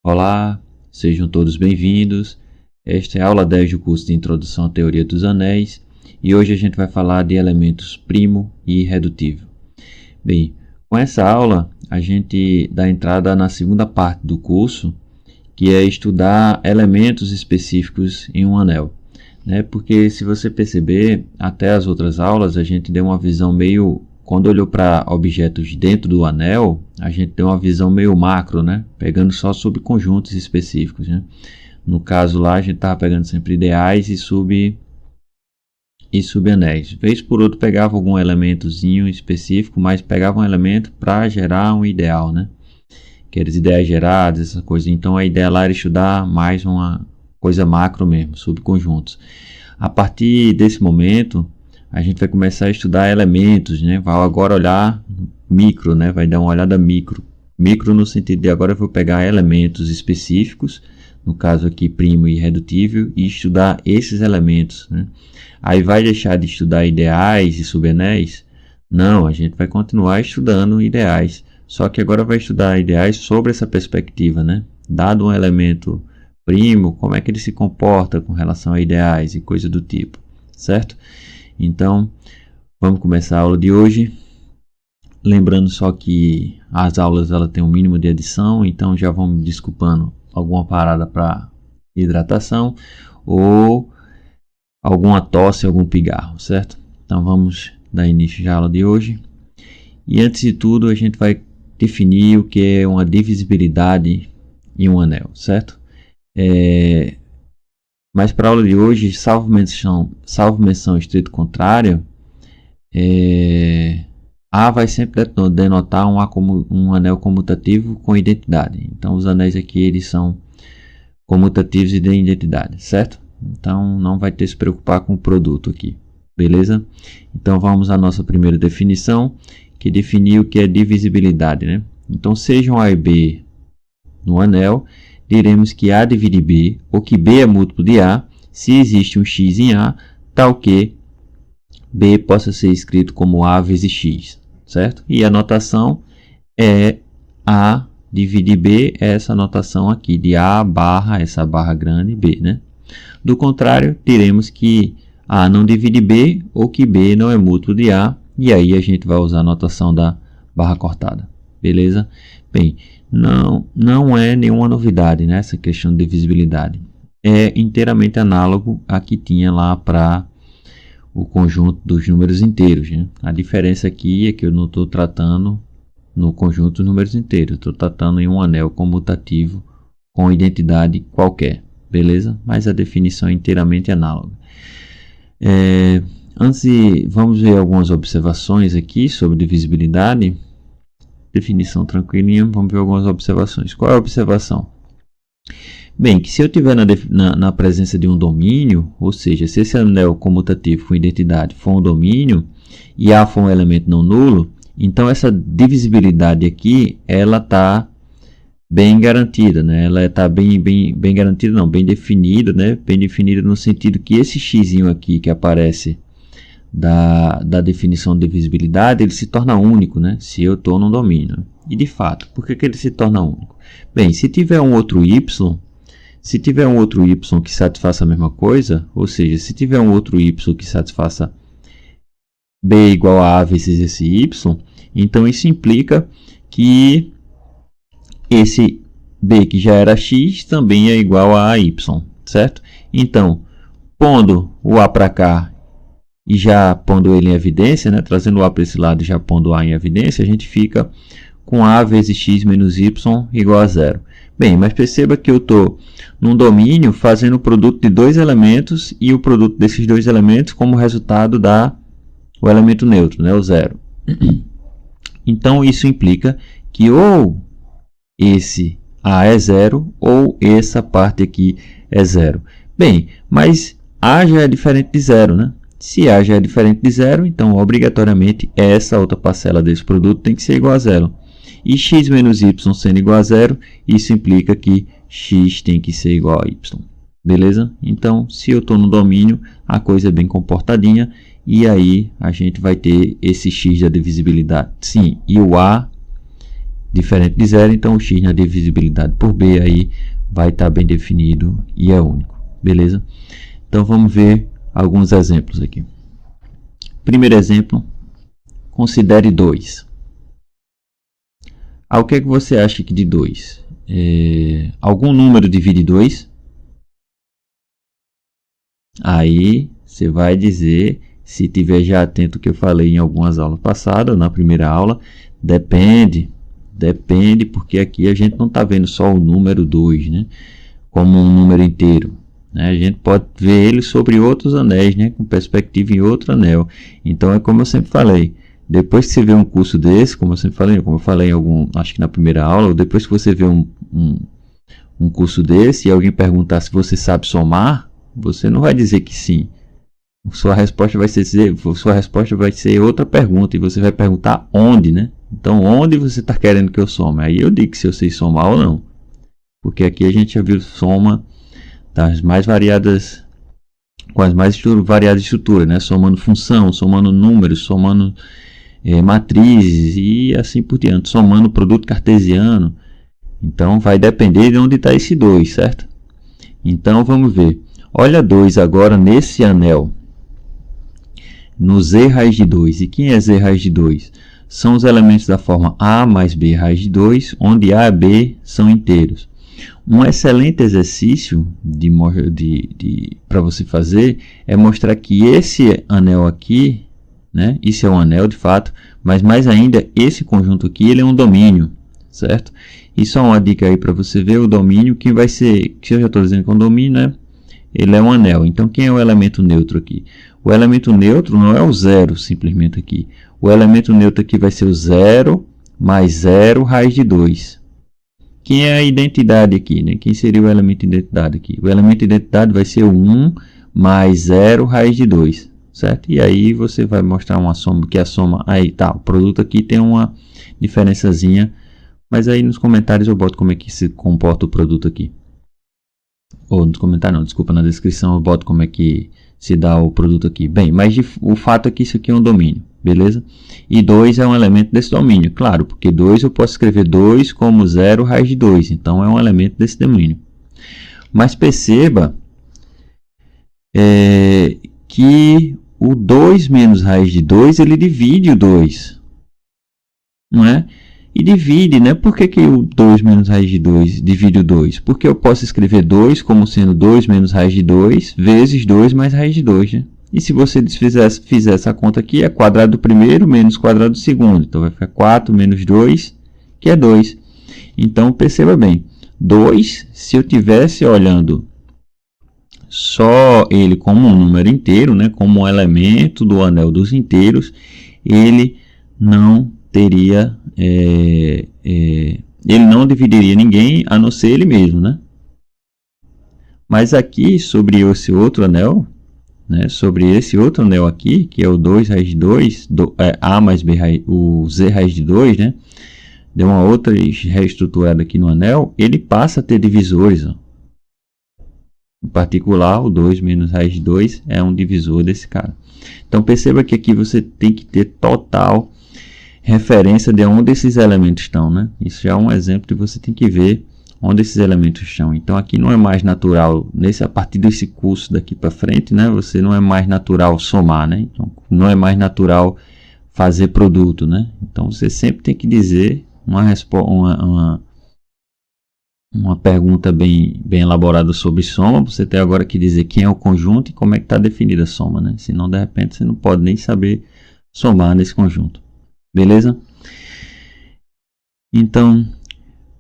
Olá, sejam todos bem-vindos. Esta é a aula 10 do curso de Introdução à Teoria dos Anéis e hoje a gente vai falar de elementos primo e irredutível. Bem, com essa aula a gente dá entrada na segunda parte do curso, que é estudar elementos específicos em um anel. Porque se você perceber, até as outras aulas a gente deu uma visão meio... Quando olhou para objetos dentro do anel, a gente tem uma visão meio macro, pegando só subconjuntos específicos. No caso lá, a gente estava pegando sempre ideais e subanéis. Vez por outro pegava algum elementozinho específico, mas pegava um elemento para gerar um ideal, Aqueles ideais gerados, essa coisa. Então a ideia lá era estudar mais uma coisa macro mesmo, subconjuntos. A partir desse momento, a gente vai começar a estudar elementos, Vai agora olhar micro, Vai dar uma olhada micro. Micro no sentido de agora eu vou pegar elementos específicos, no caso aqui primo e irredutível, e estudar esses elementos, Aí vai deixar de estudar ideais e subanéis? Não, a gente vai continuar estudando ideais. Só que agora vai estudar ideais sobre essa perspectiva, Dado um elemento primo, como é que ele se comporta com relação a ideais e coisa do tipo, certo? Então, vamos começar a aula de hoje. Lembrando só que as aulas têm um mínimo de edição, então já vão me desculpando alguma parada para hidratação ou alguma tosse, algum pigarro, certo? Então vamos dar início à aula de hoje. E antes de tudo, a gente vai definir o que é uma divisibilidade em um anel, certo? Mas para a aula de hoje, salvo menção estrito contrário, A vai sempre denotar um anel comutativo com identidade. Então os anéis aqui eles são comutativos e de identidade, certo? Então não vai ter que se preocupar com o produto aqui, beleza? Então vamos à nossa primeira definição, que define o que é divisibilidade, Então sejam A e B no anel, diremos que A divide B, ou que B é múltiplo de A, se existe um X em A, tal que B possa ser escrito como A vezes X, certo? E a notação é A divide B, é essa notação aqui, de A barra, essa barra grande, B, Do contrário, diremos que A não divide B, ou que B não é múltiplo de A, e aí a gente vai usar a notação da barra cortada, beleza? Bem, não é nenhuma novidade, essa questão de divisibilidade. É inteiramente análogo a que tinha lá para o conjunto dos números inteiros. A diferença aqui é que eu não estou tratando no conjunto dos números inteiros. Estou tratando em um anel comutativo com identidade qualquer, beleza? Mas a definição é inteiramente análoga. Vamos ver algumas observações aqui sobre divisibilidade. Definição tranquilinha, vamos ver algumas observações. Qual é a observação? Bem, que se eu tiver na presença de um domínio, ou seja, se esse anel comutativo com identidade for um domínio e A for um elemento não nulo, então essa divisibilidade aqui, ela está bem garantida, Ela está bem garantida, não, bem definida, Bem definida no sentido que esse xzinho aqui que aparece da definição de divisibilidade, ele se torna único, se eu estou num domínio. E de fato, por que ele se torna único? Bem, se tiver um outro y que satisfaça a mesma coisa, ou seja, se tiver um outro y que satisfaça b igual a a vezes esse y, então isso implica que esse b que já era x também é igual a y, certo? Então, pondo o a para cá e já pondo ele em evidência, trazendo o A para esse lado e já pondo o A em evidência, a gente fica com A vezes X menos Y igual a zero. Bem, mas perceba que eu estou num domínio fazendo o produto de dois elementos e o produto desses dois elementos como resultado dá o elemento neutro, o zero. Então isso implica que ou esse A é zero ou essa parte aqui é zero. Bem, mas A já é diferente de zero, Se A já é diferente de zero, então obrigatoriamente essa outra parcela desse produto tem que ser igual a zero. E x menos y sendo igual a zero, isso implica que x tem que ser igual a y. Beleza? Então, se eu estou no domínio, a coisa é bem comportadinha. E aí a gente vai ter esse x da divisibilidade. Sim, e o A diferente de zero, então o x na divisibilidade por b aí vai estar bem definido e é único, beleza? Então vamos ver alguns exemplos aqui. Primeiro exemplo, considere 2. O que é que você acha aqui de 2? Algum número divide 2? Aí você vai dizer, se tiver já atento ao que eu falei em algumas aulas passadas, na primeira aula, depende, porque aqui a gente não está vendo só o número 2, né, como um número inteiro, né? A gente pode ver ele sobre outros anéis, né, com perspectiva em outro anel. Então é como eu sempre falei, depois que você vê um curso desse, como eu falei em algum, acho que na primeira aula, ou depois que você vê um curso desse e alguém perguntar se você sabe somar, você não vai dizer que sim. Sua resposta vai ser outra pergunta e você vai perguntar onde, né? Então, onde você está querendo que eu some? Aí eu digo se eu sei somar ou não. Porque aqui a gente já viu soma das mais variadas, com as mais variadas estruturas, né? Somando função, somando números, somando matrizes e assim por diante, somando produto cartesiano. Então, vai depender de onde está esse 2, certo? Então, vamos ver. Olha 2 agora nesse anel, no z raiz de 2. E quem é z raiz de 2? São os elementos da forma a mais b raiz de 2, onde a e b são inteiros. Um excelente exercício para você fazer é mostrar que esse anel aqui, né, isso é um anel de fato, mas mais ainda, esse conjunto aqui ele é um domínio, certo? E só uma dica aí para você ver o domínio, que vai ser, que eu já estou dizendo que é um domínio, né? Ele é um anel. Então, quem é o elemento neutro aqui? O elemento neutro não é o zero, simplesmente aqui. O elemento neutro aqui vai ser o 0 mais 0 raiz de 2. Quem é a identidade aqui, né? Quem seria o elemento de identidade aqui? O elemento de identidade vai ser o 1 mais 0 raiz de 2, certo? E aí você vai mostrar uma soma, que a soma... Aí tá, o produto aqui tem uma diferençazinha, mas aí nos comentários eu boto como é que se comporta o produto aqui. Ou nos comentários não, desculpa, na descrição eu boto como é que se dá o produto aqui. Bem, mas o fato é que isso aqui é um domínio, beleza? E 2 é um elemento desse domínio, claro, porque 2 eu posso escrever 2 como 0 raiz de 2, então é um elemento desse domínio. Mas perceba que o 2 menos raiz de 2, ele divide o 2, não é? E divide, né? Por que o 2 menos raiz de 2 divide o 2? Porque eu posso escrever 2 como sendo 2 menos raiz de 2 vezes 2 mais raiz de 2, né? E se você fizer essa conta aqui, é quadrado do primeiro menos quadrado do segundo. Então, vai ficar 4 menos 2, que é 2. Então, perceba bem, 2, se eu estivesse olhando só ele como um número inteiro, né? Como um elemento do anel dos inteiros, ele não teria... ele não dividiria ninguém a não ser ele mesmo, né? Mas aqui sobre esse outro anel, né, sobre esse outro anel aqui, que é o 2 raiz de 2, a mais b raiz, o z raiz de 2, né? Deu uma outra reestruturada aqui no anel, ele passa a ter divisores, ó. Em particular, o 2 menos raiz de 2 é um divisor desse cara. Então perceba que aqui você tem que ter total referência de onde esses elementos estão, né? Isso já é um exemplo que você tem que ver onde esses elementos estão. Então aqui não é mais natural, a partir desse curso daqui para frente, né? Você não é mais natural somar, né? Então não é mais natural fazer produto, né? Então você sempre tem que dizer uma pergunta bem elaborada sobre soma. Você tem agora que dizer quem é o conjunto e como é que está definida a soma, né? Senão de repente você não pode nem saber somar nesse conjunto. Beleza? Então,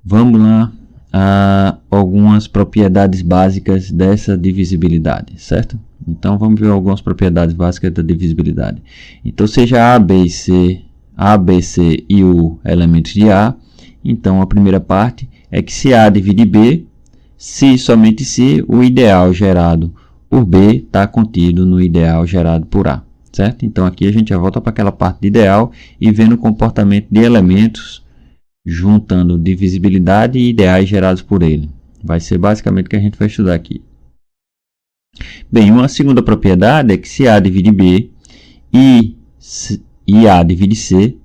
vamos lá a algumas propriedades básicas dessa divisibilidade, certo? Então, vamos ver algumas propriedades básicas da divisibilidade. Então, seja A, B C e U elementos de A, então a primeira parte é que se A divide B, se somente se o ideal gerado por B está contido no ideal gerado por A. Certo? Então aqui a gente já volta para aquela parte de ideal e vendo o comportamento de elementos juntando divisibilidade e ideais gerados por ele. Vai ser basicamente o que a gente vai estudar aqui. Bem, uma segunda propriedade é que se A divide B e A divide C,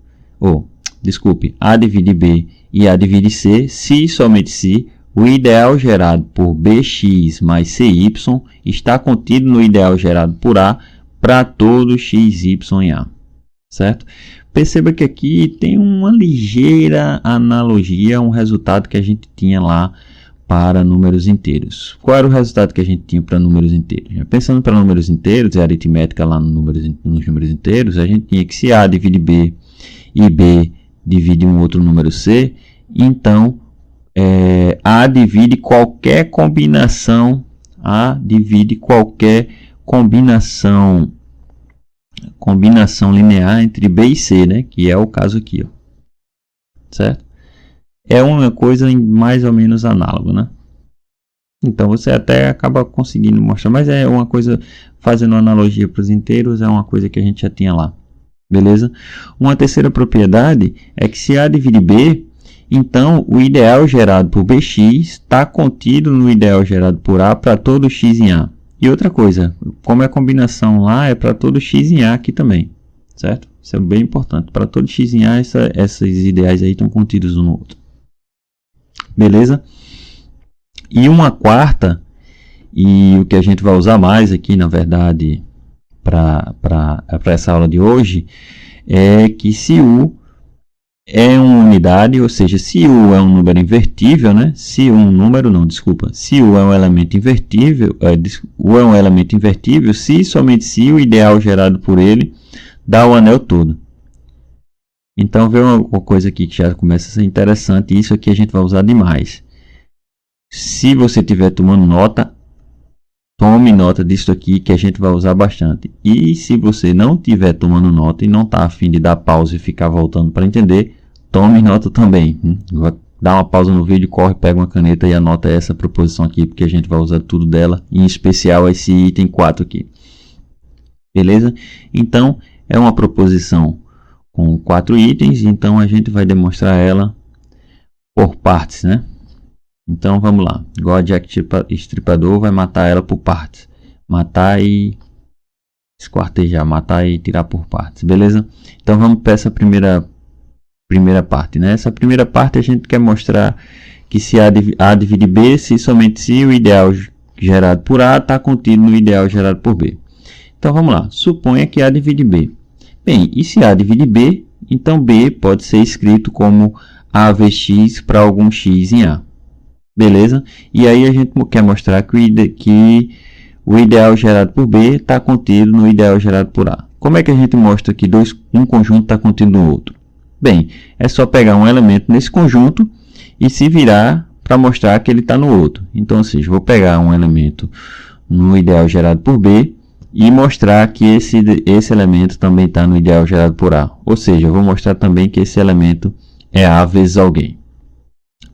A divide B e A divide C, se e somente se o ideal gerado por Bx mais Cy está contido no ideal gerado por A para todo x, y em A. Certo? Perceba que aqui tem uma ligeira analogia a um resultado que a gente tinha lá para números inteiros. Qual era o resultado que a gente tinha para números inteiros? Pensando para números inteiros, a aritmética lá nos números inteiros, a gente tinha que se A divide B e B divide um outro número C, então A divide qualquer combinação, combinação linear entre B e C, né? Que é o caso aqui, ó. Certo? É uma coisa mais ou menos análoga, né? Então você até acaba conseguindo mostrar, mas é uma coisa, fazendo analogia para os inteiros, é uma coisa que a gente já tinha lá. Beleza? Uma terceira propriedade é que se A divide B, então o ideal gerado por Bx está contido no ideal gerado por A para todo x em A. E outra coisa, como a combinação lá é para todo x em A aqui também, certo? Isso é bem importante. Para todo x em A, esses ideais aí estão contidos um no outro. Beleza? E uma quarta, e o que a gente vai usar mais aqui, na verdade, para essa aula de hoje, é que se U é uma unidade, ou seja, se U é um número invertível, né? Se U é um elemento invertível, U é um elemento invertível, se somente se o ideal gerado por ele dá o anel todo. Então, vê uma coisa aqui que já começa a ser interessante, isso aqui a gente vai usar demais. Se você estiver tomando nota, tome nota disso aqui que a gente vai usar bastante. E se você não estiver tomando nota e não está a fim de dar pausa e ficar voltando para entender, tome nota também. Dá uma pausa no vídeo, corre, pega uma caneta e anota essa proposição aqui, porque a gente vai usar tudo dela, em especial esse item 4 aqui. Beleza? Então, é uma proposição com 4 itens, então a gente vai demonstrar ela por partes, né? Então, vamos lá. Igual a Jack Estripador vai matar ela por partes. Matar e esquartejar, matar e tirar por partes, beleza? Então, vamos para essa primeira parte, né? Essa primeira parte a gente quer mostrar que se A divide B, se somente se o ideal gerado por A está contido no ideal gerado por B. Então, vamos lá. Suponha que A divide B. Bem, e se A divide B, então B pode ser escrito como A vezes X para algum X em A. Beleza? E aí a gente quer mostrar que o ideal gerado por B está contido no ideal gerado por A. Como é que a gente mostra que um conjunto está contido no outro? Bem, é só pegar um elemento nesse conjunto e se virar para mostrar que ele está no outro. Então, ou seja, vou pegar um elemento no ideal gerado por B e mostrar que esse elemento também está no ideal gerado por A. Ou seja, eu vou mostrar também que esse elemento é A vezes alguém.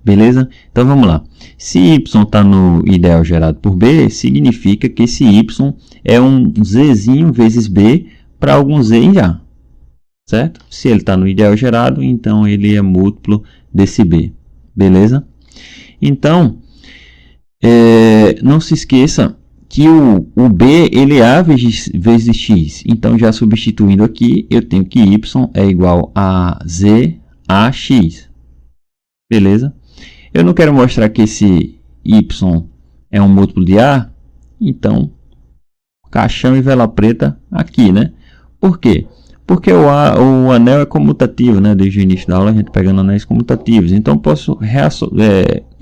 Beleza? Então, vamos lá. Se y está no ideal gerado por B, significa que esse y é um zzinho vezes B para algum z em A. Certo? Se ele está no ideal gerado, então ele é múltiplo desse B. Beleza? Então, não se esqueça que o B ele é A vezes X. Então, já substituindo aqui, eu tenho que y é igual a Z a X. Beleza? Eu não quero mostrar que esse y é um múltiplo de A, então, caixão e vela preta aqui, né? Por quê? Porque o anel é comutativo, né? Desde o início da aula a gente pegando anéis comutativos. Então, posso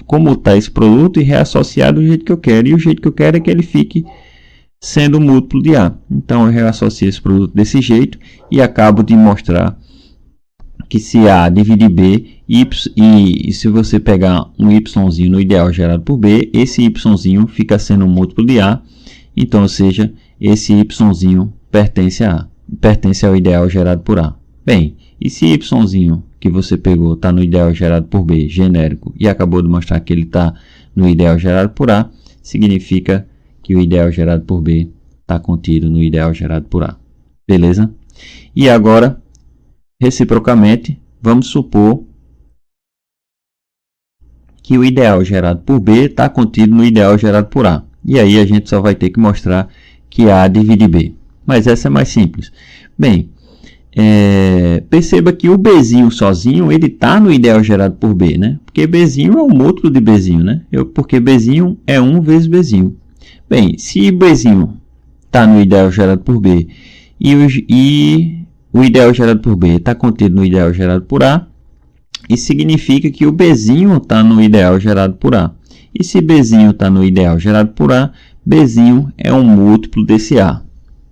comutar esse produto e reassociar do jeito que eu quero. E o jeito que eu quero é que ele fique sendo múltiplo de A. Então, eu reassocio esse produto desse jeito e acabo de mostrar que se A divide B, e se você pegar um yzinho no ideal gerado por B, esse yzinho fica sendo um múltiplo de A. Então, ou seja, esse yzinho pertence ao ideal gerado por A. Bem, e se yzinho que você pegou está no ideal gerado por B, genérico, e acabou de mostrar que ele está no ideal gerado por A, significa que o ideal gerado por B está contido no ideal gerado por A. Beleza? E agora, reciprocamente, vamos supor que o ideal gerado por B está contido no ideal gerado por A. E aí a gente só vai ter que mostrar que A divide B. Mas essa é mais simples. Bem, perceba que o Bzinho sozinho, ele está no ideal gerado por B, né? Porque Bzinho é o múltiplo de Bzinho, né? Porque Bzinho é 1 vezes Bzinho. Bem, se Bzinho está no ideal gerado por B e o ideal gerado por B está contido no ideal gerado por A, isso significa que o Bzinho está no ideal gerado por A. E se Bzinho está no ideal gerado por A, Bzinho é um múltiplo desse A.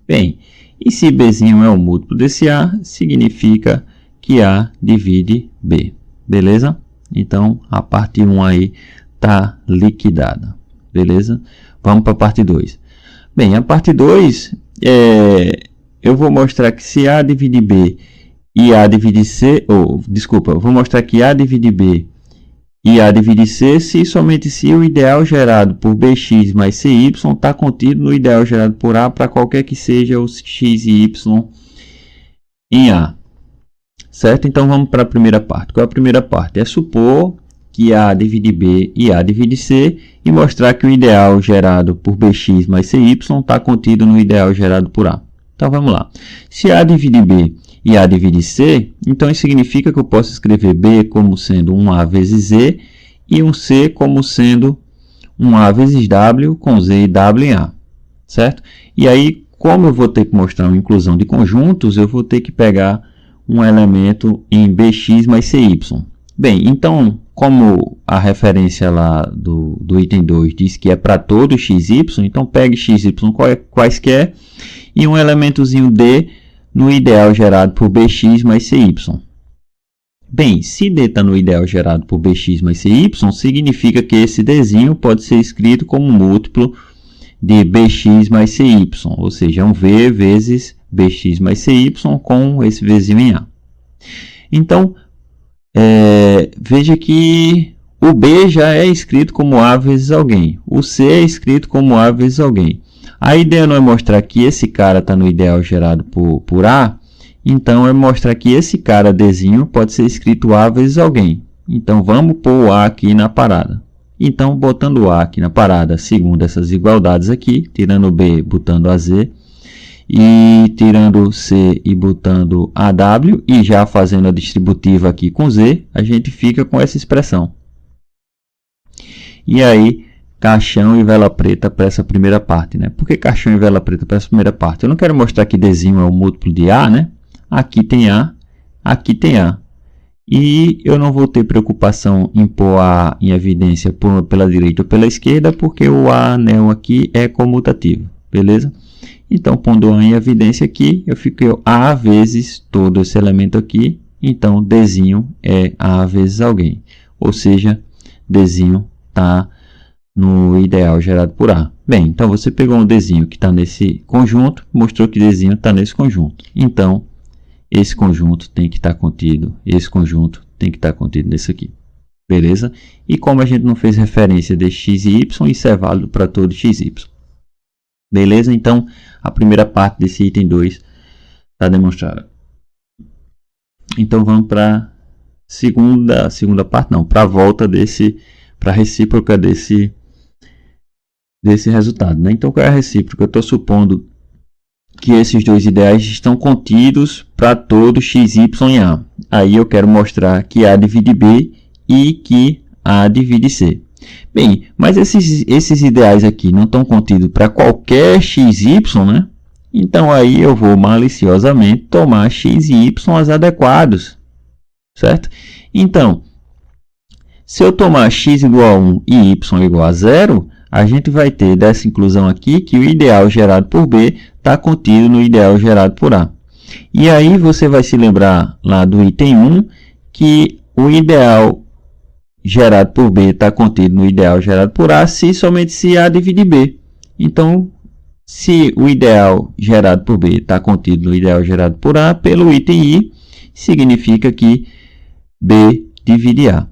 Bem, e se Bzinho é um múltiplo desse A, significa que A divide B. Beleza? Então, a parte 1 aí está liquidada. Beleza? Vamos para a parte 2. Bem, a parte 2, eu vou mostrar que se A divide B e A divide C, eu vou mostrar que A divide B e A divide C se somente se o ideal gerado por Bx mais Cy está contido no ideal gerado por A para qualquer que seja os x e y em A. Certo? Então vamos para a primeira parte. Qual é a primeira parte? É supor que A divide B e A divide C e mostrar que o ideal gerado por Bx mais Cy está contido no ideal gerado por A. Então vamos lá. Se A divide B e A divide C, então isso significa que eu posso escrever B como sendo um A vezes Z e um C como sendo um A vezes W com Z e W em A. Certo? E aí, como eu vou ter que mostrar uma inclusão de conjuntos, eu vou ter que pegar um elemento em Bx mais Cy. Bem, então, como a referência lá do item 2 diz que é para todo xy, então pegue xy quaisquer e um elementozinho D no ideal gerado por Bx mais Cy. Bem, se D está no ideal gerado por Bx mais Cy, significa que esse Dzinho pode ser escrito como múltiplo de Bx mais Cy, ou seja, um V vezes Bx mais Cy com esse Vzinho em A. Então, veja que o B já é escrito como A vezes alguém, o C é escrito como A vezes alguém. A ideia não é mostrar que esse cara está no ideal gerado por A, então é mostrar que esse cara Dzinho pode ser escrito A vezes alguém. Então vamos pôr o A aqui na parada. Então, botando o A aqui na parada, segundo essas igualdades aqui, tirando o B, botando a Z, e tirando o C e botando a W, e já fazendo a distributiva aqui com Z, a gente fica com essa expressão. E aí, caixão e vela preta para essa primeira parte, né? Por que caixão e vela preta para essa primeira parte? Eu não quero mostrar que Dzinho é o múltiplo de A, né? Aqui tem A, aqui tem A. E eu não vou ter preocupação em pôr A em evidência pela direita ou pela esquerda, porque o A anel aqui é comutativo, beleza? Então, pondo A em evidência aqui, eu fico A vezes todo esse elemento aqui, então Dzinho é A vezes alguém. Ou seja, Dzinho está no ideal gerado por A. Bem, então você pegou um Dzinho que está nesse conjunto, mostrou que Dzinho está nesse conjunto. Então, esse conjunto tem que estar contido, esse conjunto tem que estar contido nesse aqui. Beleza? E como a gente não fez referência de x e y, isso é válido para todo x e y. Beleza? Então, a primeira parte desse item 2 está demonstrada. Então, vamos para a segunda parte, não, para a volta para a recíproca desse resultado, né? Então, qual é a recíproca? Eu estou supondo que esses dois ideais estão contidos para todo x, y em A. Aí eu quero mostrar que A divide B e que A divide C. Bem, mas esses ideais aqui não estão contidos para qualquer x, y, né? Então aí eu vou maliciosamente tomar x e y adequados, certo? Então, se eu tomar x igual a 1 e y igual a 0, a gente vai ter dessa inclusão aqui que o ideal gerado por B está contido no ideal gerado por A. E aí você vai se lembrar lá do item 1 que o ideal gerado por B está contido no ideal gerado por A somente se A divide B. Então, se o ideal gerado por B está contido no ideal gerado por A, pelo item I, significa que B divide A.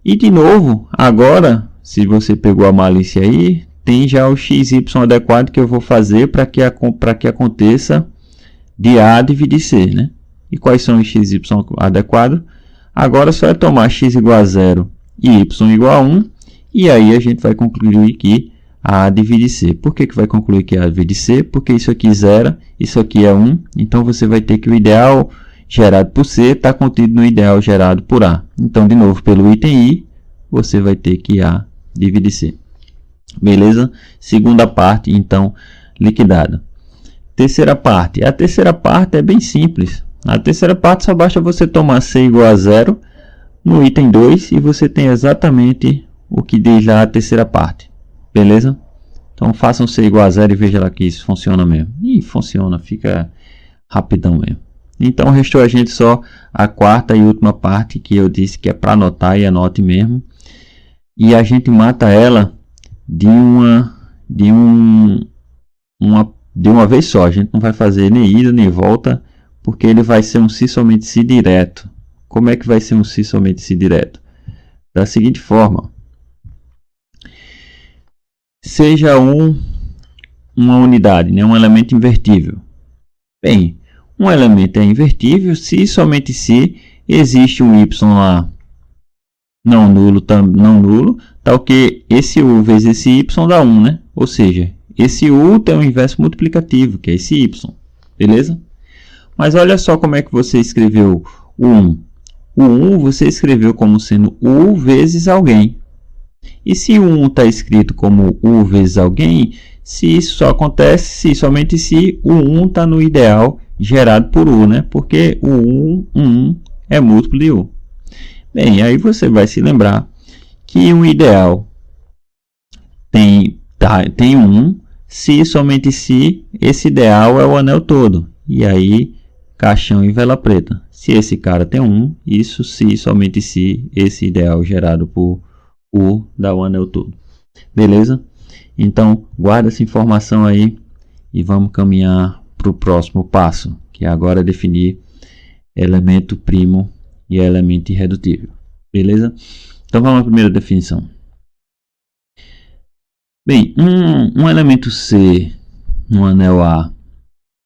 E de novo, agora, se você pegou a malícia aí, tem já o x, y adequado que eu vou fazer para que aconteça de A dividir C, né? E quais são os x, y adequados? Agora só é tomar x igual a 0 e y igual a 1, e aí a gente vai concluir que A divide C. Por que vai concluir que A divide C? Porque isso aqui é 0, isso aqui é 1, então você vai ter que o ideal gerado por C está contido no ideal gerado por A. Então, de novo, pelo item I, você vai ter que A divide C. Beleza? Segunda parte, então, liquidada. Terceira parte. A terceira parte é bem simples. A terceira parte só basta você tomar C igual a 0 no item 2 e você tem exatamente o que diz lá a terceira parte. Beleza? Então façam C igual a 0 e veja lá que isso funciona mesmo. E funciona, fica rapidão mesmo. Então restou a gente só a quarta e última parte que eu disse que é para anotar, e anote mesmo. E a gente mata ela de uma vez só. A gente não vai fazer nem ida nem volta, porque ele vai ser um se somente se direto. Como é que vai ser um se somente se direto? Da seguinte forma: seja uma unidade, né? Um elemento invertível. Bem, um elemento é invertível se somente se existe um y lá não nulo, tal que esse u vezes esse y dá 1, né? Ou seja, esse u tem um inverso multiplicativo, que é esse y. Beleza? Mas olha só como é que você escreveu o 1. O 1 você escreveu como sendo u vezes alguém. E se o 1 está escrito como u vezes alguém, se isso só acontece se somente se o 1 está no ideal gerado por u, né? Porque o 1 é múltiplo de u. Bem, aí você vai se lembrar que um ideal tem 1 se somente se esse ideal é o anel todo. E aí, caixão e vela preta. Se esse cara tem 1, isso se somente se esse ideal gerado por U dá o anel todo. Beleza? Então, guarda essa informação aí e vamos caminhar para o próximo passo, que é agora definir elemento primo e elemento irredutível. Beleza? Então, vamos à primeira definição. Bem, um elemento C no anel A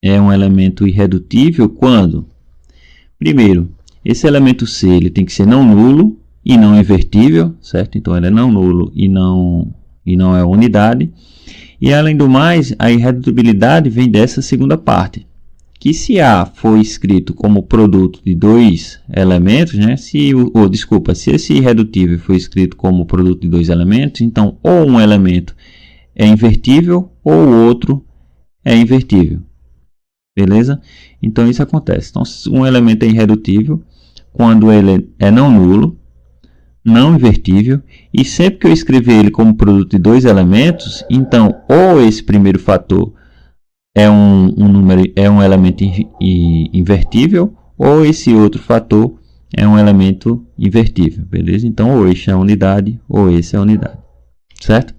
é um elemento irredutível quando, primeiro, esse elemento C ele tem que ser não nulo e não invertível, certo? Então ele é não nulo e não é unidade. E além do mais, a irredutibilidade vem dessa segunda parte, que se A for escrito como produto de dois elementos, né? Se esse irredutível for escrito como produto de dois elementos, então ou um elemento é invertível ou o outro é invertível. Beleza? Então isso acontece. Então um elemento é irredutível quando ele é não nulo, não invertível, e sempre que eu escrever ele como produto de dois elementos, então ou esse primeiro fator é um elemento invertível, ou esse outro fator é um elemento invertível, beleza? Então ou esse é a unidade, ou esse é a unidade, certo?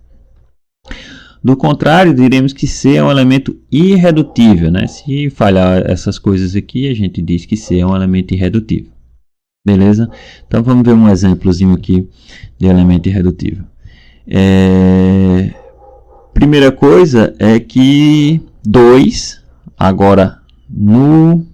Do contrário, diremos que C é um elemento irredutível, né? Se falhar essas coisas aqui, a gente diz que C é um elemento irredutível. Beleza? Então vamos ver um exemplozinho aqui de elemento irredutível. Primeira coisa é que 2, agora no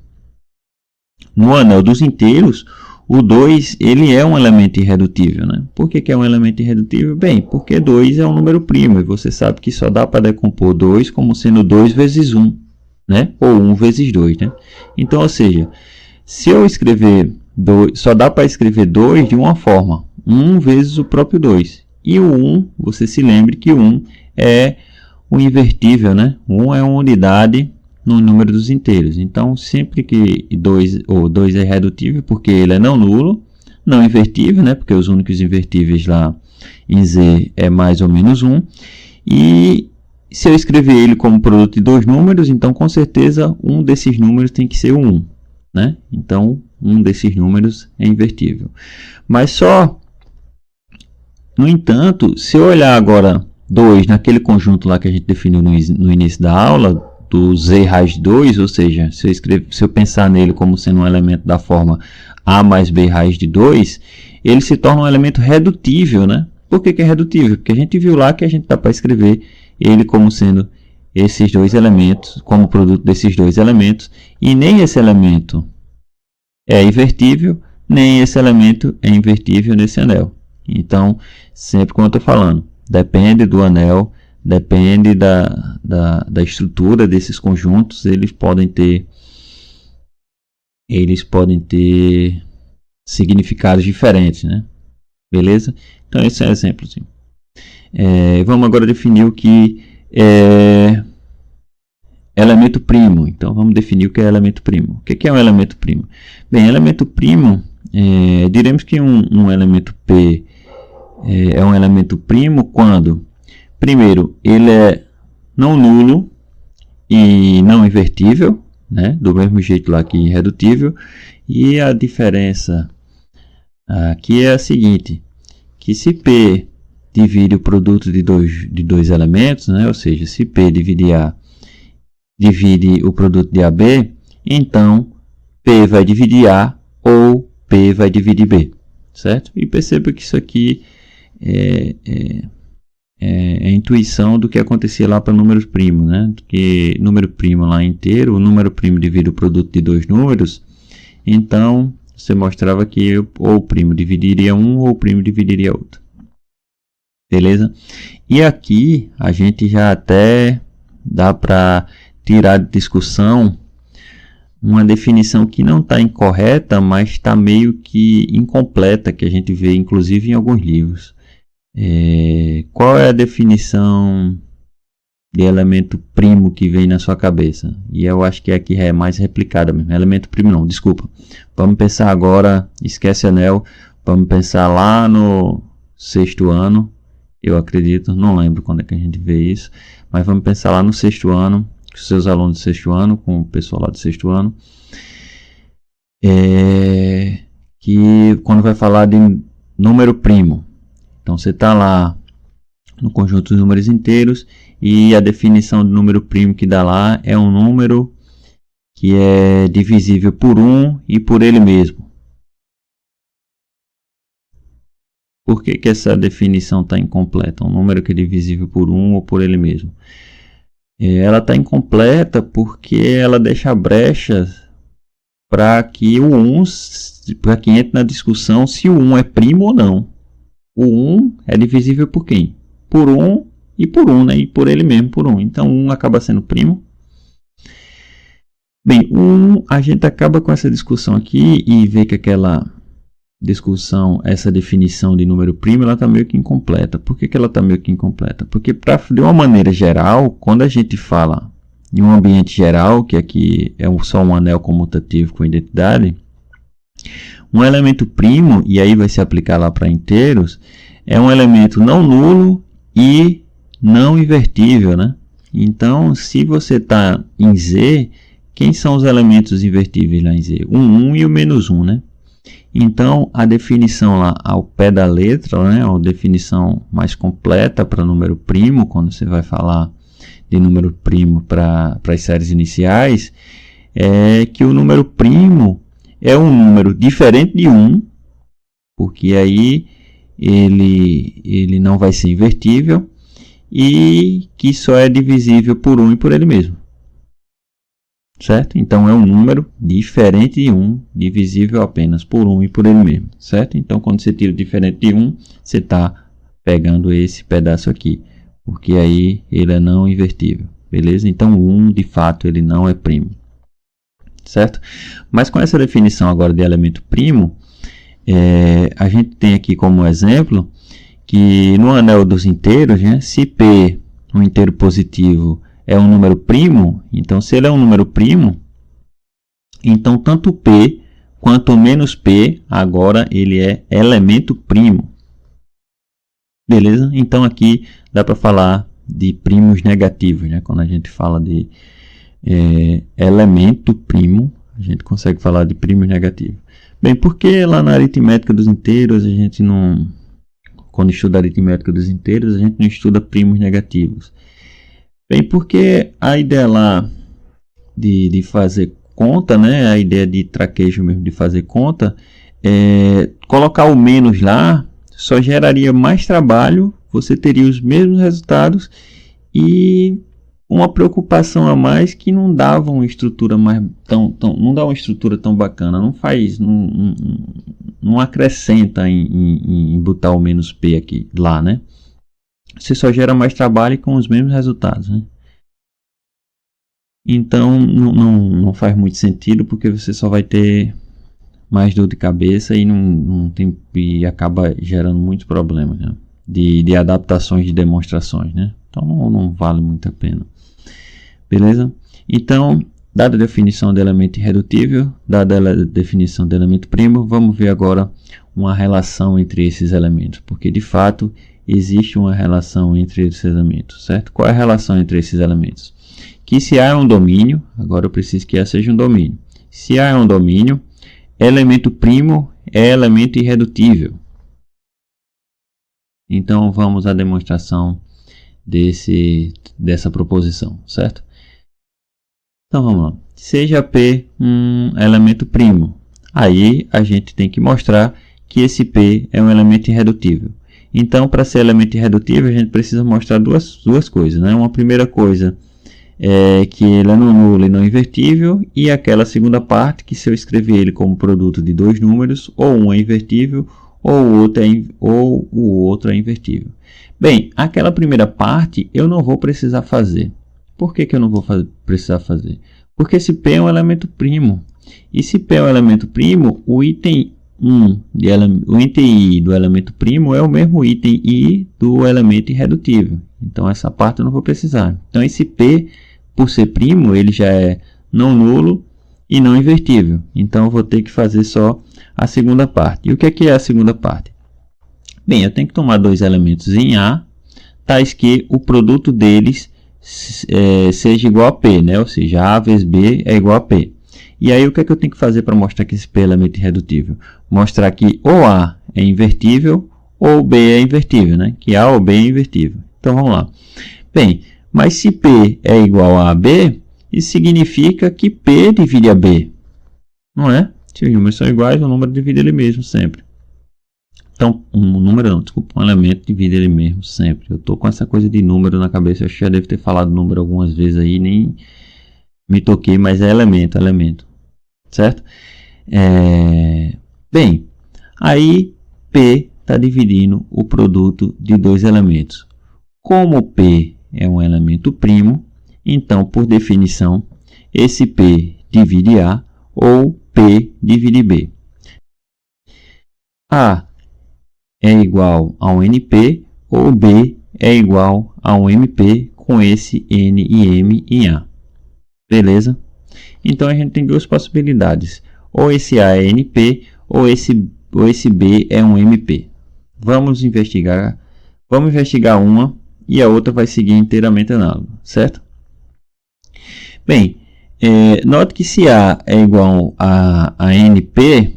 anel dos inteiros, o 2 ele é um elemento irredutível, né? Por que é um elemento irredutível? Bem, porque 2 é um número primo e você sabe que só dá para decompor 2 como sendo 2 vezes 1, né? Ou 1 vezes 2, né? Então, ou seja, se eu escrever 2, só dá para escrever 2 de uma forma, 1 vezes o próprio 2. E o 1, você se lembre que o 1 é o invertível, né? 1 é uma unidade no número dos inteiros. Então, sempre que 2 é irredutível, porque ele é não nulo, não invertível, né? Porque os únicos invertíveis lá em Z é mais ou menos 1. E se eu escrever ele como produto de dois números, então com certeza um desses números tem que ser o 1, né? Então, um desses números é invertível. Mas só, no entanto, se eu olhar agora 2 naquele conjunto lá que a gente definiu no início da aula, do Z raiz de 2, ou seja, se eu pensar nele como sendo um elemento da forma A mais B raiz de 2, ele se torna um elemento redutível, né? Por que é redutível? Porque a gente viu lá que a gente dá para escrever ele como sendo esses dois elementos, como produto desses dois elementos, e nem esse elemento é invertível, nem esse elemento é invertível nesse anel. Então, sempre como eu estou falando, depende do anel, depende da estrutura desses conjuntos, eles podem ter eles podem ter significados diferentes, né? Beleza? Então esse é um exemplo. Assim. Vamos agora definir o que é elemento primo. Então vamos definir o que é elemento primo. O que é um elemento primo? Bem, elemento primo, diremos que um elemento P é um elemento primo quando, primeiro, ele é não nulo e não invertível, né? Do mesmo jeito lá que irredutível. E a diferença aqui é a seguinte, que se P divide o produto de dois elementos, né? Ou seja, se P dividir A divide o produto de AB, então P vai dividir A ou P vai dividir B, certo? E perceba que isso aqui é a intuição do que acontecia lá para números primos, né? Porque número primo lá inteiro, o número primo divide o produto de dois números, então você mostrava que ou o primo dividiria um ou o primo dividiria outro. Beleza? E aqui a gente já até dá para tirar de discussão uma definição que não está incorreta, mas está meio que incompleta, que a gente vê inclusive em alguns livros. Qual é a definição de elemento primo que vem na sua cabeça? E eu acho que aqui é mais replicada mesmo. Elemento primo não, desculpa. Vamos pensar agora, esquece anel, vamos pensar lá no sexto ano, eu acredito, não lembro quando é que a gente vê isso, mas vamos pensar lá no sexto ano, com seus alunos do sexto ano, com o pessoal lá do sexto ano, que quando vai falar de número primo, então você está lá no conjunto dos números inteiros e a definição de número primo que dá lá é um número que é divisível por 1 e por ele mesmo. Por que essa definição está incompleta? Um número que é divisível por 1 ou por ele mesmo. Ela está incompleta porque ela deixa brechas para que o 1, para que entre na discussão se o 1 é primo ou não. O 1 é divisível por quem? Por 1 e por 1, né? E por ele mesmo, por 1. Então 1 acaba sendo primo. Bem, a gente acaba com essa discussão aqui e vê que aquela discussão, essa definição de número primo, ela está meio que incompleta. Por que ela está meio que incompleta? Porque de uma maneira geral, quando a gente fala em um ambiente geral, que aqui é só um anel comutativo com identidade, um elemento primo, e aí vai se aplicar lá para inteiros, é um elemento não nulo e não invertível, né? Então, se você está em Z, quem são os elementos invertíveis lá em Z? O 1 e o menos 1, né? Então, a definição lá ao pé da letra, né, a definição mais completa para número primo, quando você vai falar de número primo para as séries iniciais, é que o número primo é um número diferente de 1, porque aí ele não vai ser invertível, e que só é divisível por 1 e por ele mesmo. Certo? Então é um número diferente de 1, divisível apenas por 1 e por ele mesmo. Certo? Então quando você tira diferente de 1, você está pegando esse pedaço aqui, porque aí ele é não invertível. Beleza? Então 1 de fato ele não é primo. Certo? Mas com essa definição agora de elemento primo, a gente tem aqui como exemplo que no anel dos inteiros, né, se P, um inteiro positivo, é um número primo, então se ele é um número primo, então tanto P quanto menos P, agora ele é elemento primo. Beleza? Então aqui dá para falar de primos negativos, né? Quando a gente fala de elemento primo, a gente consegue falar de primos negativos. Bem, porque lá na aritmética dos inteiros, a gente não... Quando estuda a aritmética dos inteiros, a gente não estuda primos negativos. Bem, porque a ideia lá de fazer conta, né, a ideia de traquejo mesmo de fazer conta, colocar o menos lá só geraria mais trabalho, você teria os mesmos resultados e uma preocupação a mais que não dava uma estrutura mais não dá uma estrutura tão bacana, não acrescenta em botar o menos P aqui, lá, né? Você só gera mais trabalho com os mesmos resultados, né? Então não faz muito sentido, porque você só vai ter mais dor de cabeça e não tem, e acaba gerando muitos problemas, né? de adaptações de demonstrações, né? Então não vale muito a pena. Beleza? Então, dada a definição do elemento irredutível, dada a definição do elemento primo, vamos ver agora uma relação entre esses elementos, porque de fato existe uma relação entre esses elementos, certo? Qual é a relação entre esses elementos? Que se A é um domínio, agora eu preciso que A seja um domínio. Se A é um domínio, elemento primo é elemento irredutível. Então vamos à demonstração dessa proposição, certo? Então vamos lá. Seja P um elemento primo. Aí a gente tem que mostrar que esse P é um elemento irredutível. Então, para ser elemento irredutível, a gente precisa mostrar duas coisas, né? Uma primeira coisa é que ele é não nulo e não invertível, e aquela segunda parte que, se eu escrever ele como produto de dois números, ou um é invertível ou o outro é invertível. Bem, aquela primeira parte eu não vou precisar fazer. Por que eu não vou precisar fazer? Porque esse P é um elemento primo. E se P é um elemento primo, o item o item I do elemento primo é o mesmo item I do elemento irredutível. Então essa parte eu não vou precisar. Então esse P, por ser primo, ele já é não nulo e não invertível. Então eu vou ter que fazer só a segunda parte. E o que é a segunda parte? Bem, eu tenho que tomar dois elementos em A, tais que o produto deles seja igual a P, né? Ou seja, A vezes B é igual a P. E aí o que eu tenho que fazer para mostrar que esse P é elemento irredutível? Mostrar que ou A é invertível ou B é invertível, né? Que A ou B é invertível. Então vamos lá. Bem, mas se P é igual a AB, isso significa que P divide a B, não é? Se os números são iguais, o número divide ele mesmo sempre. Então, um elemento divide ele mesmo sempre. Eu estou com essa coisa de número na cabeça, eu já devo ter falado número algumas vezes aí, nem me toquei, mas é elemento, certo? Bem, aí P está dividindo o produto de dois elementos. Como P é um elemento primo, então, por definição, esse P divide A ou P divide B. A é igual a um NP ou B é igual a um MP com esse N e M em A. Beleza? Então a gente tem duas possibilidades. Ou esse A é NP ou esse B é um MP. Vamos investigar uma e a outra vai seguir inteiramente análogo, certo? Bem, note que se A é igual a NP,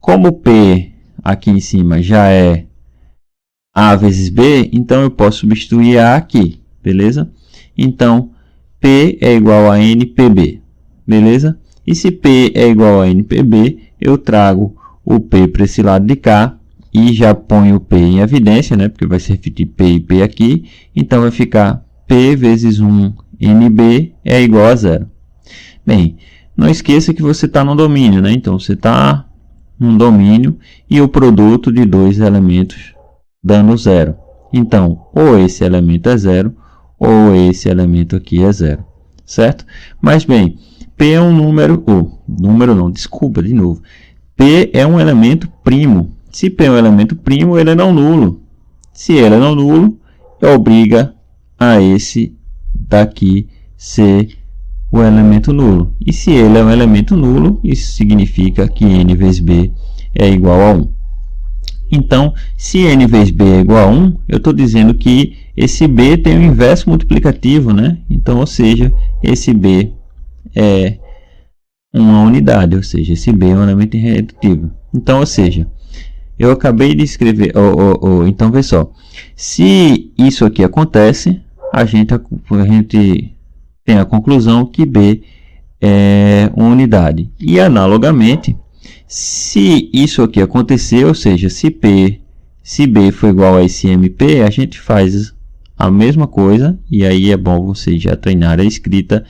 como P aqui em cima já é A vezes B, então eu posso substituir A aqui, beleza? Então, P é igual a NPB, beleza? E se P é igual a NPB, eu trago o P para esse lado de cá e já ponho o P em evidência, né? Porque vai se repetir P e P aqui. Então, vai ficar P vezes 1 NB é igual a 0. Bem, não esqueça que você está no domínio, né? Então, você está num domínio e o produto de dois elementos dando 0. Então, ou esse elemento é 0, ou esse elemento aqui é 0, certo? Mas bem, P é um número, de novo. P é um elemento primo. Se P é um elemento primo, ele é não nulo. Se ele é não nulo, obriga a esse daqui ser o elemento nulo. E se ele é um elemento nulo, isso significa que N vezes B é igual a 1. Então, se N vezes B é igual a 1, eu estou dizendo que esse B tem o inverso multiplicativo, né? Então, ou seja, esse B é uma unidade, ou seja, esse B é um elemento irredutível. Então, ou seja, eu acabei de escrever, então, vê só, se isso aqui acontece, a gente tem a conclusão que B é uma unidade. E, analogamente, se isso aqui acontecer, ou seja, se B for igual a esse MP, a gente faz a mesma coisa, e aí é bom você já treinar a escrita,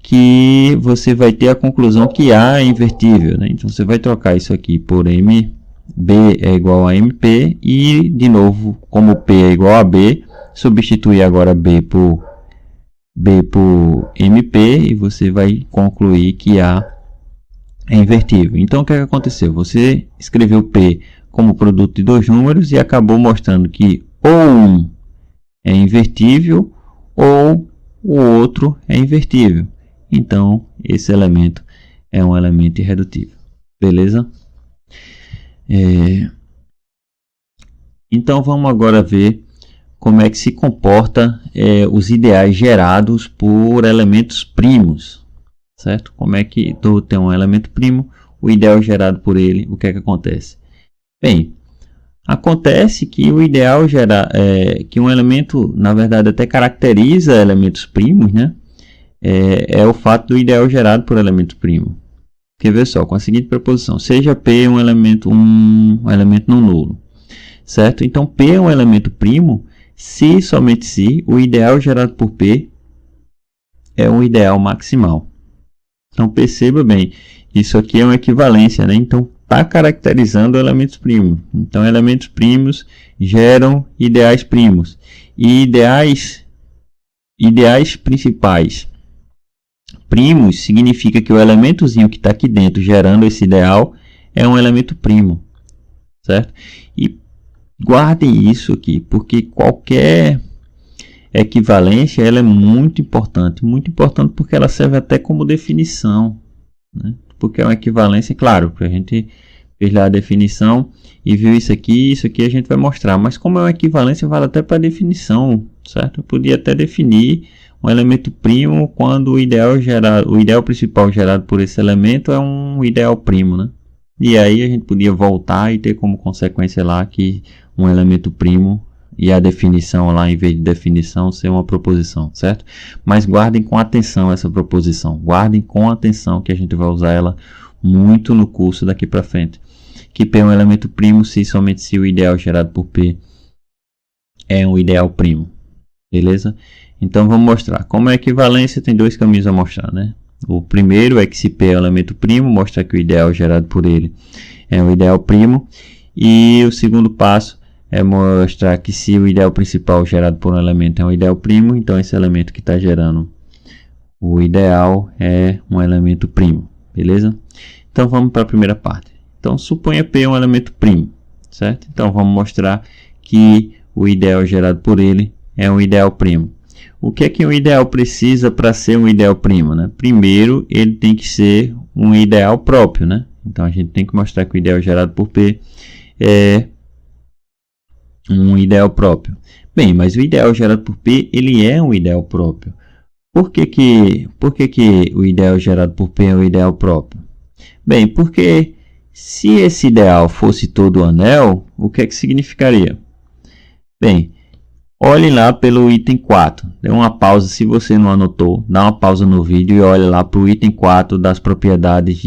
que você vai ter a conclusão que A é invertível, né? Então, você vai trocar isso aqui por M, B é igual a MP, e, de novo, como P é igual a B, substituir agora B por B por MP e você vai concluir que A é invertível. Então, o que aconteceu? Você escreveu P como produto de dois números e acabou mostrando que ou um é invertível ou o outro é invertível. Então, esse elemento é um elemento irredutível. Beleza? Então, vamos agora ver como é que se comporta os ideais gerados por elementos primos. Certo? Como é que tu tem um elemento primo, o ideal gerado por ele, o que é que acontece? Bem, acontece que o ideal que um elemento, na verdade, até caracteriza elementos primos, né? É o fato do ideal gerado por elemento primo. Quer ver só, com a seguinte proposição: seja P um elemento não nulo, certo? Então P é um elemento primo se somente se o ideal gerado por P é um ideal maximal. Então perceba bem, isso aqui é uma equivalência, né? Então está caracterizando elementos primos. Então elementos primos geram ideais primos. E ideais principais primos significa que o elementozinho que está aqui dentro gerando esse ideal é um elemento primo, certo? E guardem isso aqui, porque qualquer equivalência ela é muito importante porque ela serve até como definição, né? Porque é uma equivalência, claro, que a gente fez lá a definição e viu isso aqui a gente vai mostrar, mas como é uma equivalência vale até para definição, certo? Eu podia até definir um elemento primo quando o ideal principal gerado por esse elemento é um ideal primo, né? E aí a gente podia voltar e ter como consequência lá que um elemento primo e a definição lá, em vez de definição, ser uma proposição, certo? Mas guardem com atenção essa proposição. Guardem com atenção que a gente vai usar ela muito no curso daqui para frente. Que P é um elemento primo somente se o ideal gerado por P é um ideal primo. Beleza? Então vamos mostrar. Como é equivalência, tem dois caminhos a mostrar, né? O primeiro é que se P é um elemento primo, mostrar que o ideal gerado por ele é um ideal primo. E o segundo passo é mostrar que se o ideal principal gerado por um elemento é um ideal primo, então esse elemento que está gerando o ideal é um elemento primo, beleza? Então vamos para a primeira parte. Então suponha P um elemento primo, certo? Então vamos mostrar que o ideal gerado por ele é um ideal primo. O que é que um ideal precisa para ser um ideal primo, né? Primeiro, ele tem que ser um ideal próprio, né? Então a gente tem que mostrar que o ideal gerado por P é um ideal próprio. Bem, mas o ideal gerado por P, ele é um ideal próprio. Por que o ideal gerado por P é um ideal próprio? Bem, porque se esse ideal fosse todo o anel, o que é que significaria? Bem, olhem lá pelo item 4. Dê uma pausa se você não anotou. Dá uma pausa no vídeo e olhe lá para o item 4 das propriedades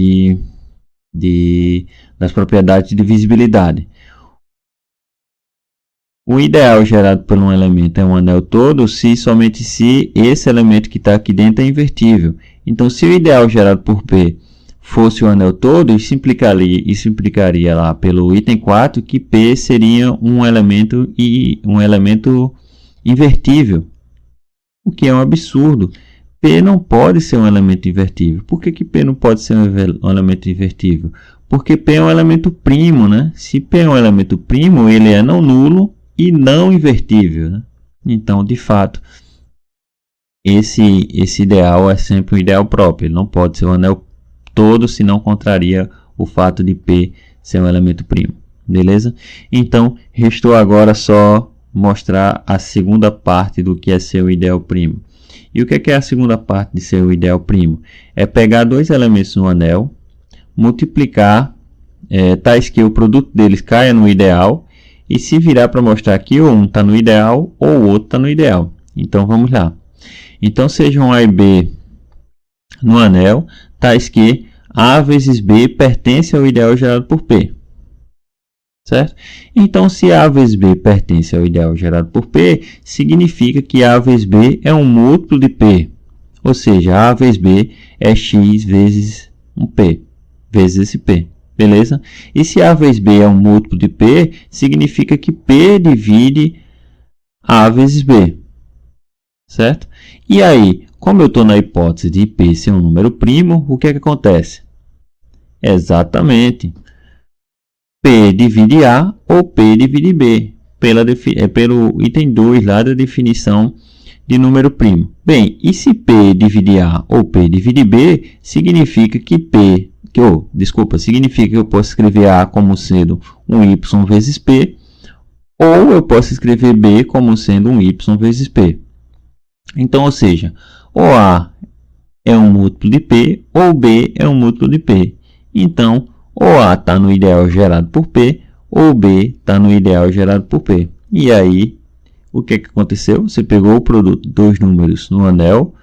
das propriedades de visibilidade. O ideal gerado por um elemento é um anel todo somente se esse elemento que está aqui dentro é invertível. Então, se o ideal gerado por P fosse o anel todo, isso implicaria lá pelo item 4 que P seria um elemento invertível, o que é um absurdo. P não pode ser um elemento invertível. Por que P não pode ser um elemento invertível? Porque P é um elemento primo, né? Se P é um elemento primo, ele é não nulo e não invertível, né? Então, de fato, esse ideal é sempre um ideal próprio. Ele não pode ser um anel todo, senão contraria o fato de P ser um elemento primo. Beleza? Então, restou agora só mostrar a segunda parte do que é ser o ideal primo. E o que é a segunda parte de ser o ideal primo? É pegar dois elementos no anel, multiplicar, tais que o produto deles caia no ideal, e se virar para mostrar que um está no ideal ou o outro está no ideal. Então vamos lá. Então sejam A e B no anel, tais que A vezes B pertence ao ideal gerado por P. Certo? Então, se A vezes B pertence ao ideal gerado por P, significa que A vezes B é um múltiplo de P. Ou seja, A vezes B é X vezes um P, vezes esse P. Beleza? E se A vezes B é um múltiplo de P, significa que P divide A vezes B. certo? E aí, como eu estou na hipótese de P ser um número primo, o que é que acontece? Exatamente, P divide A ou P divide B, pelo item 2 lá da definição de número primo. Bem, e se P divide A ou P divide B, significa que significa que eu posso escrever A como sendo um Y vezes P, ou eu posso escrever B como sendo um Y vezes P. Então, ou seja, ou A é um múltiplo de P, ou B é um múltiplo de P. Então, ou A está no ideal gerado por P, ou B está no ideal gerado por P. E aí, o que aconteceu? Você pegou o produto de dois números no anel,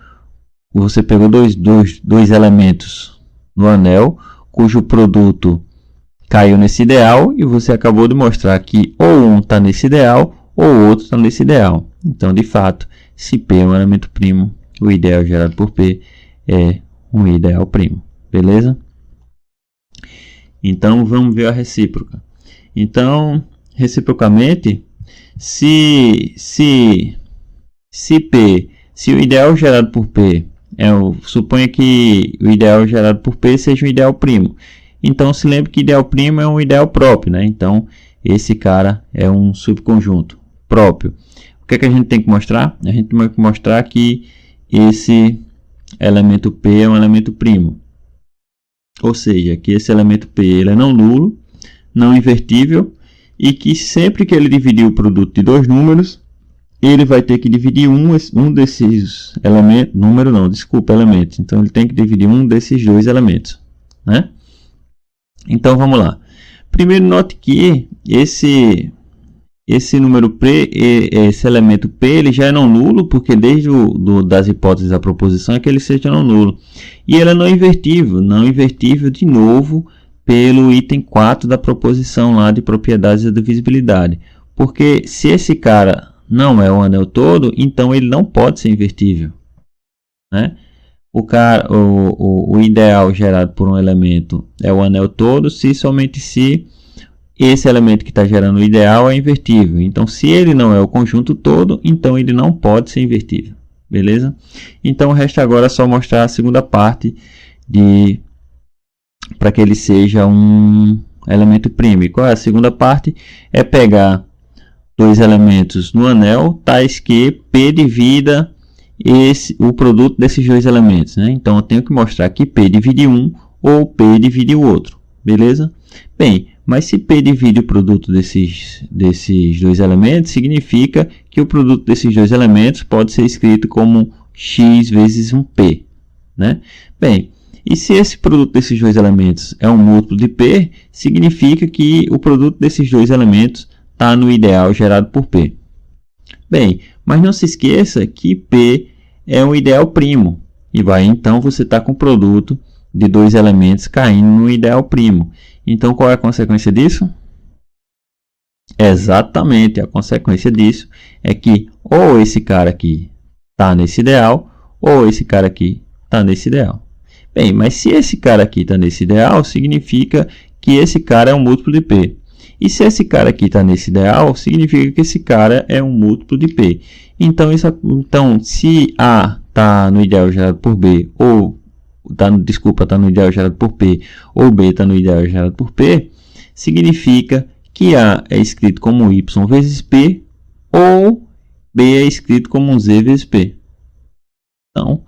você pegou dois elementos no anel, cujo produto caiu nesse ideal, e você acabou de mostrar que ou um está nesse ideal, ou o outro está nesse ideal. Então, de fato, se P é um elemento primo, o ideal gerado por P é um ideal primo. Beleza? Então, vamos ver a recíproca. Então, reciprocamente, se o ideal gerado por P suponha que o ideal gerado por P seja um ideal primo. Então, se lembre que ideal primo é um ideal próprio, né? Então, esse cara é um subconjunto próprio. O que é que a gente tem que mostrar? A gente tem que mostrar que esse elemento P é um elemento primo. Ou seja, que esse elemento P ele é não nulo, não invertível, e que sempre que ele dividir o produto de dois números, ele vai ter que dividir um desses elementos, elementos. Então, ele tem que dividir um desses dois elementos, né? Então, vamos lá. Primeiro, note que esse número P, esse elemento P, ele já é não nulo, porque desde das hipóteses da proposição é que ele seja não nulo. E ele é não invertível de novo pelo item 4 da proposição lá de propriedades da divisibilidade. Porque se esse cara não é o anel todo, então ele não pode ser invertível, né? O ideal gerado por um elemento é o anel todo, somente se esse elemento que está gerando o ideal é invertível. Então, se ele não é o conjunto todo, então ele não pode ser invertível. Beleza? Então, resta agora só mostrar a segunda parte para que ele seja um elemento primo. E qual é a segunda parte? É pegar dois elementos no anel, tais que P divida o produto desses dois elementos, né? Então, eu tenho que mostrar que P divide um ou P divide o outro. Beleza? Bem, mas se P divide o produto desses dois elementos, significa que o produto desses dois elementos pode ser escrito como x vezes um P, né? Bem, e se esse produto desses dois elementos é um múltiplo de P, significa que o produto desses dois elementos está no ideal gerado por P. Bem, mas não se esqueça que P é um ideal primo. E então você está com o produto de dois elementos caindo no ideal primo. Então, qual é a consequência disso? Exatamente, a consequência disso é que ou esse cara aqui está nesse ideal, ou esse cara aqui está nesse ideal. Bem, mas se esse cara aqui está nesse ideal, significa que esse cara é um múltiplo de P. E se esse cara aqui está nesse ideal, significa que esse cara é um múltiplo de P. Então, se A está no ideal gerado por B, ou está no ideal gerado por P, ou B está no ideal gerado por P, significa que A é escrito como um Y vezes P, ou B é escrito como um Z vezes P. Então,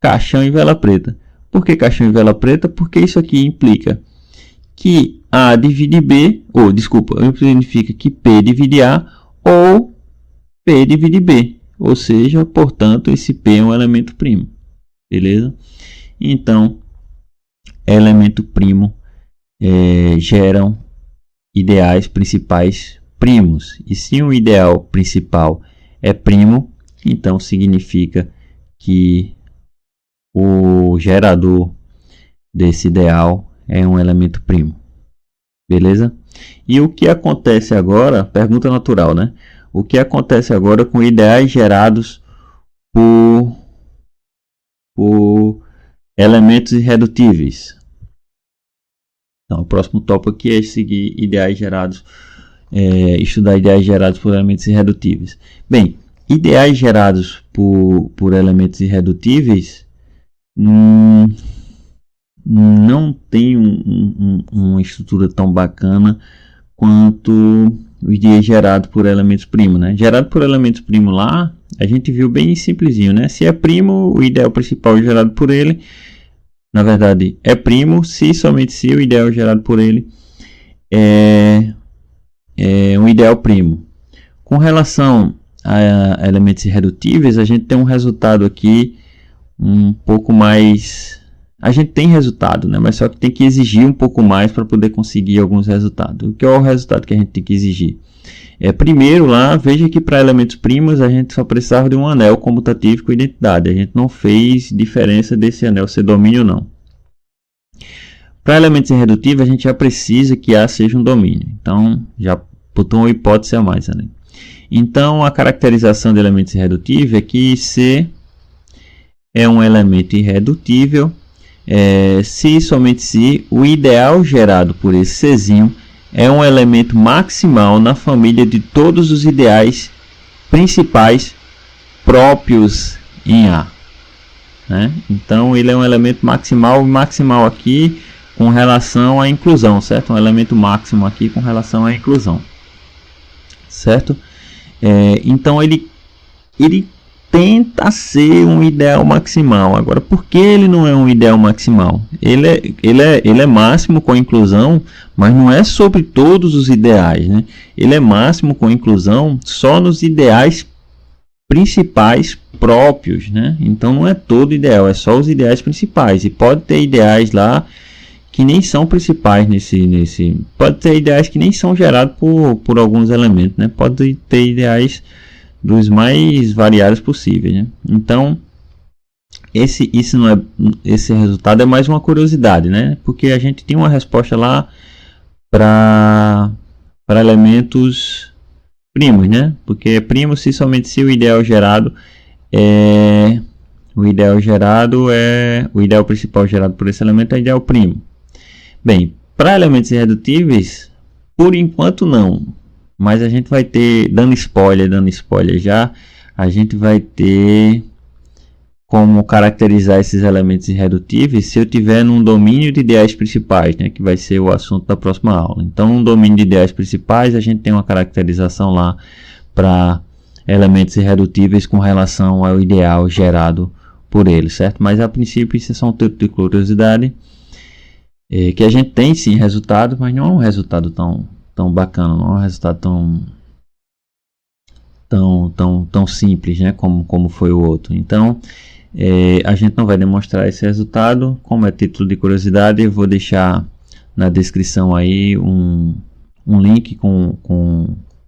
caixão e vela preta. Por que caixão e vela preta? Porque isso aqui implica que A divide B, significa que P divide A, ou P divide B. Ou seja, portanto, esse P é um elemento primo. Beleza? Então, elemento primo geram ideais principais primos. E se um ideal principal é primo, então significa que o gerador desse ideal é um elemento primo. Beleza? E o que acontece agora, pergunta natural, né? O que acontece agora com ideais gerados por elementos irredutíveis? Então, o próximo tópico aqui é estudar ideais gerados por elementos irredutíveis. Bem, ideais gerados por elementos irredutíveis não tem uma estrutura tão bacana quanto o ideal gerado por elementos primos, né? Gerado por elementos primos lá, a gente viu bem simplesinho, né? Se é primo, o ideal principal gerado por ele, na verdade, é primo, se somente se o ideal gerado por ele é um ideal primo. Com relação a elementos irredutíveis, a gente tem um resultado aqui um pouco mais... A gente tem resultado, né? Mas só que tem que exigir um pouco mais para poder conseguir alguns resultados. O que é o resultado que a gente tem que exigir? Primeiro lá, veja que para elementos primos a gente só precisava de um anel comutativo com identidade. A gente não fez diferença desse anel ser domínio ou não. Para elementos irredutíveis a gente já precisa que A seja um domínio. Então já botou uma hipótese a mais ali. Então a caracterização de elementos irredutíveis é que C é um elemento irredutível se e somente se o ideal gerado por esse Czinho é um elemento maximal na família de todos os ideais principais próprios em A, né? Então ele é um elemento maximal aqui com relação à inclusão, certo? Um elemento máximo aqui com relação à inclusão, certo? Então ele tenta ser um ideal maximal. Agora, por que ele não é um ideal maximal? Ele é máximo com a inclusão, mas não é sobre todos os ideais, né? Ele é máximo com a inclusão só nos ideais principais próprios, né? Então não é todo ideal, é só os ideais principais. E pode ter ideais lá que nem são principais pode ter ideais que nem são gerados por alguns elementos, né? Pode ter ideais dos mais variados possíveis, né? Então esse resultado é mais uma curiosidade, né? Porque a gente tem uma resposta lá para elementos primos, né? Porque é primo se somente se o ideal gerado é o ideal principal gerado por esse elemento é o ideal primo. Bem, para elementos irredutíveis, por enquanto não. Mas a gente vai ter, dando spoiler já, a gente vai ter como caracterizar esses elementos irredutíveis se eu tiver num domínio de ideais principais, né, que vai ser o assunto da próxima aula. Então, no domínio de ideais principais, a gente tem uma caracterização lá para elementos irredutíveis com relação ao ideal gerado por ele, certo? Mas a princípio isso é só um tipo de curiosidade, que a gente tem sim resultado, mas não é um resultado tão bacana, não é um resultado tão simples, né, como foi o outro. Então a gente não vai demonstrar esse resultado. Como é título de curiosidade, eu vou deixar na descrição aí um link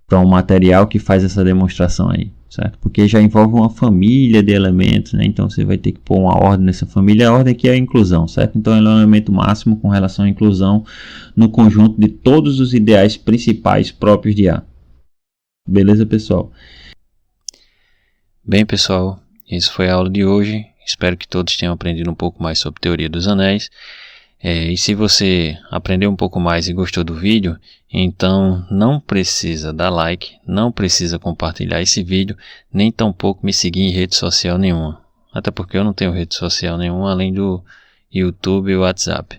para um material que faz essa demonstração aí, certo? Porque já envolve uma família de elementos, né? Então você vai ter que pôr uma ordem nessa família. A ordem aqui é a inclusão, certo? Então ele é um elemento máximo com relação à inclusão no conjunto de todos os ideais principais próprios de A. Beleza, pessoal? Bem, pessoal, isso foi a aula de hoje. Espero que todos tenham aprendido um pouco mais sobre teoria dos anéis. E se você aprendeu um pouco mais e gostou do vídeo, então não precisa dar like, não precisa compartilhar esse vídeo, nem tampouco me seguir em rede social nenhuma. Até porque eu não tenho rede social nenhuma além do YouTube e o WhatsApp.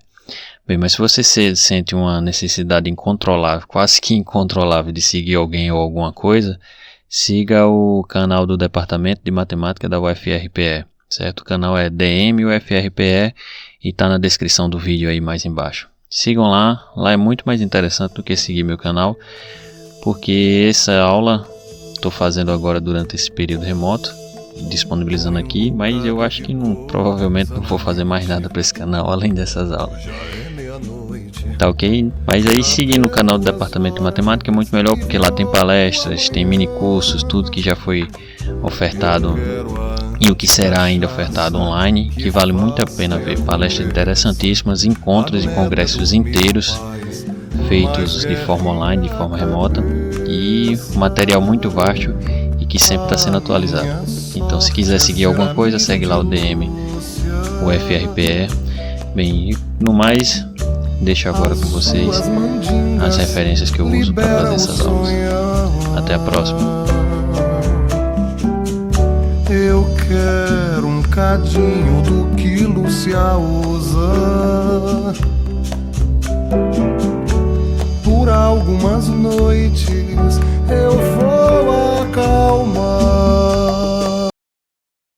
Bem, mas se você sente uma necessidade incontrolável, quase que incontrolável, de seguir alguém ou alguma coisa, siga o canal do Departamento de Matemática da UFRPE, certo? O canal é DM UFRPE e está na descrição do vídeo aí mais embaixo. Sigam lá é muito mais interessante do que seguir meu canal, porque essa aula estou fazendo agora durante esse período remoto, disponibilizando aqui, mas eu acho que provavelmente não vou fazer mais nada para esse canal além dessas aulas. Tá ok? Mas aí seguindo o canal do Departamento de Matemática é muito melhor, porque lá tem palestras, tem mini cursos, tudo que já foi ofertado e o que será ainda ofertado online, que vale muito a pena ver. Palestras interessantíssimas, encontros e congressos inteiros feitos de forma online, de forma remota, e material muito vasto e que sempre está sendo atualizado. Então se quiser seguir alguma coisa, segue lá o DM UFRPE. Bem, no mais, deixo agora com vocês as referências que eu uso para fazer essas aulas. Até a próxima. trocadinho do que Lúcia usa. Por algumas noites eu vou acalmar